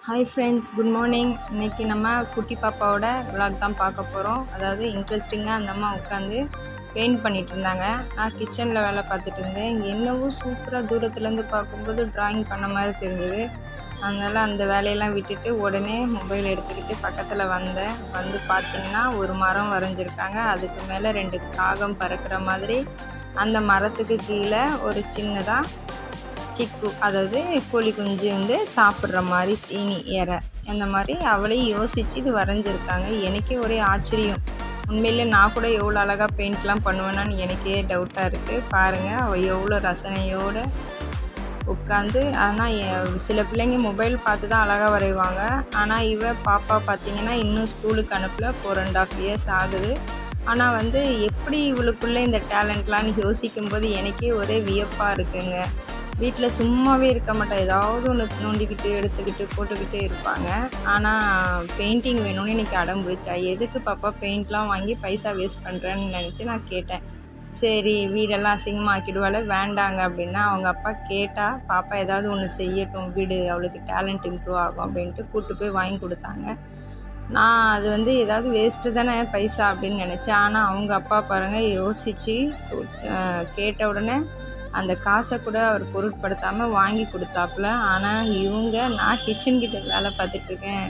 Hi friends, good morning. இன்றைக்கி நம்ம குட்டி பாப்பாவோட விளாக் தான் பார்க்க போகிறோம். அதாவது இன்ட்ரெஸ்டிங்காக அந்த அம்மா உட்காந்து பெயிண்ட் பண்ணிகிட்டு இருந்தாங்க. நான் கிச்சனில் வேலை பார்த்துட்டு இருந்தேன். இங்கே என்னவோ சூப்பராக தூரத்துலேருந்து பார்க்கும்போது ட்ராயிங் பண்ண மாதிரி தெரிஞ்சது. அதனால் அந்த வேலையெல்லாம் விட்டுட்டு உடனே மொபைல் எடுத்துக்கிட்டு பக்கத்தில் வந்தேன். வந்து பார்த்திங்கன்னா ஒரு மரம் வரைஞ்சிருக்காங்க. அதுக்கு மேலே 2 காகம் பறக்கிற மாதிரி, அந்த மரத்துக்கு கீழே ஒரு சின்னதாக சிக்கு, அதாவது கோழி குஞ்சு வந்து சாப்பிட்ற மாதிரி தீனி இற, அந்த மாதிரி அவளே யோசித்து இது வரைஞ்சிருக்காங்க. எனக்கே ஒரே ஆச்சரியம். உண்மையிலே நான் கூட எவ்வளோ அழகாக பெயிண்ட்லாம் பண்ணுவேனான்னு எனக்கே டவுட்டாக இருக்குது. பாருங்கள், அவள் எவ்வளோ ரசனையோடு உட்காந்து. ஆனால் சில பிள்ளைங்க மொபைல் பார்த்து தான் அழகாக வரைவாங்க. ஆனால் பாப்பா பார்த்திங்கன்னா இன்னும் ஸ்கூலுக்கு அனுப்பல, 4.5 இயர்ஸ் ஆகுது. ஆனால் வந்து எப்படி இவளுக்குள்ளே இந்த டேலண்ட்லான்னு யோசிக்கும்போது எனக்கே ஒரே வியப்பாக இருக்குங்க. வீட்டில் சும்மாவே இருக்க மாட்டா, ஏதாவது ஒன்று நோண்டிக்கிட்டு எடுத்துக்கிட்டு போட்டுக்கிட்டே இருப்பாங்க. ஆனால் பெயிண்டிங் வேணும்னு இன்றைக்கி அடம் பிடிச்சா. எதுக்கு பாப்பா பெயிண்ட்லாம் வாங்கி பைசா வேஸ்ட் பண்ணுறேன்னு நினச்சி நான் கேட்டேன். சரி, வீடெல்லாம் அசிங்கமாக ஆக்கிடுவாள், வேண்டாங்க அப்படின்னா. அவங்க அப்பா கேட்டால் பாப்பா ஏதாவது ஒன்று செய்யட்டும் விடு, அவளுக்கு டேலண்ட் இம்ப்ரூவ் ஆகும் அப்படின்ட்டு கூப்பிட்டு போய் வாங்கி கொடுத்தாங்க. நான் அது வந்து ஏதாவது வேஸ்ட்டு தானே பைசா அப்படின்னு நினச்சேன். ஆனால் அவங்க அப்பா பாருங்கள், யோசித்து கேட்ட உடனே அந்த காசை கூட அவர் பொருட்படுத்தாமல் வாங்கி கொடுத்தாப்புல. ஆனால் இவங்க, நான் கிச்சன்கிட்ட வேலை பார்த்துட்ருக்கேன்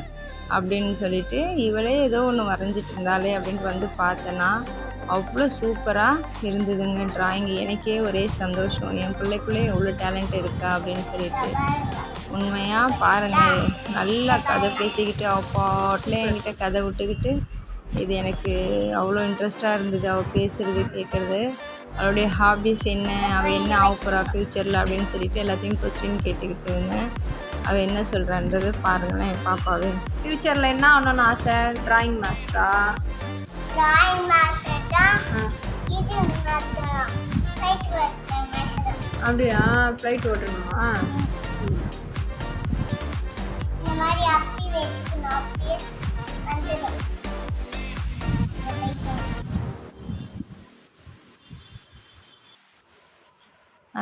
அப்படின்னு சொல்லிட்டு இவளே ஏதோ ஒன்று வரைஞ்சிட்டு இருந்தாலே அப்படின்ட்டு வந்து பார்த்தேன்னா அவ்வளோ சூப்பராக இருந்ததுங்க ட்ராயிங். எனக்கே ஒரே சந்தோஷம், என் பிள்ளைக்குள்ளே எவ்வளோ டேலண்ட் இருக்கா அப்படின்னு சொல்லிட்டு. உண்மையாக பாருங்கள், நல்லா கதை பேசிக்கிட்டு அவள் பாட்டில் என்கிட்ட கதை விட்டுக்கிட்டு, இது எனக்கு அவ்வளோ இன்ட்ரெஸ்டாக இருந்தது அவள் பேசுகிறது கேட்குறது. அவளுடைய ஹாபிஸ் என்ன, அவள் என்ன ஆக போகிறா ஃப்யூச்சரில் அப்படின்னு சொல்லிட்டு எல்லாத்தையும் கொஸ்டின் கேட்டுக்கிட்டு இருந்தேன். அவள் என்ன சொல்கிறான்றது பாருங்களேன். என் பாப்பாவே ஃப்யூச்சரில் என்ன ஆகணும்னு ஆசை? ட்ராயிங் மாஸ்டரா? அப்படியா? ஃப்ளைட் ஓட்டணுமா?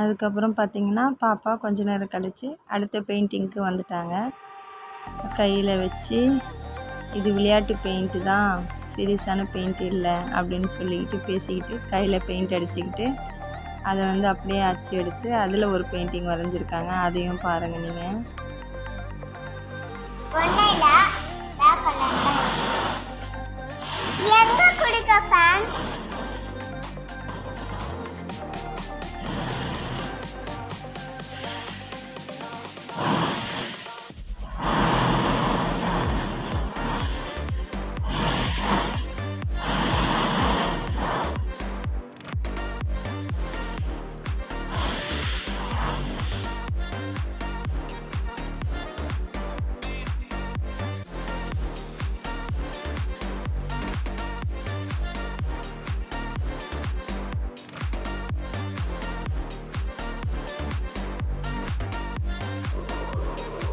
அதுக்கப்புறம் பார்த்திங்கன்னா பாப்பா கொஞ்ச நேரம் கழித்து அடுத்த பெயிண்டிங்க்கு வந்துட்டாங்க. கையில் வச்சு, இது விளையாட்டு பெயிண்ட்டு தான், சீரியஸான பெயிண்ட் இல்லை அப்படின்னு சொல்லிக்கிட்டு பேசிக்கிட்டு கையில் பெயிண்ட் அடிச்சுக்கிட்டு அதை வந்து அப்படியே அச்சு எடுத்து அதில் ஒரு பெயிண்டிங் வரைஞ்சிருக்காங்க. அதையும் பாருங்கள் நீங்கள்.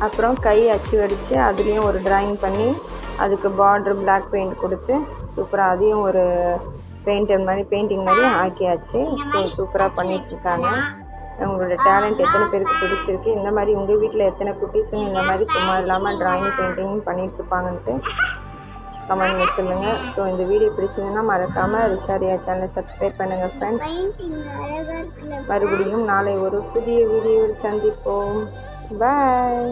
அப்புறம் கை அச்சு வடித்து அதுலேயும் ஒரு ட்ராயிங் பண்ணி அதுக்கு பார்ட்ரு பிளாக் பெயிண்ட் கொடுத்து சூப்பராக அதையும் ஒரு பெயிண்டிங் மாதிரி ஆக்கியாச்சு. ஸோ சூப்பராக பண்ணிகிட்ருக்காங்க. உங்களோட டேலண்ட் எத்தனை பேருக்கு பிடிச்சிருக்கு? இந்த மாதிரி உங்கள் வீட்டில் எத்தனை குட்டீஸுங்க இந்த மாதிரி சும்மா இல்லாமல் ட்ராயிங் பெயிண்டிங் பண்ணிகிட்ருப்பாங்கன்ட்டு கமெண்ட்ல சொல்லுங்கள். ஸோ இந்த வீடியோ பிடிச்சிங்கன்னா மறக்காமல் ரிஷாரியா சேனலை சப்ஸ்கிரைப் பண்ணுங்கள் ஃப்ரெண்ட்ஸ். மறுபடியும் நாளை ஒரு புதிய வீடியோவில் சந்திப்போம். பாய்.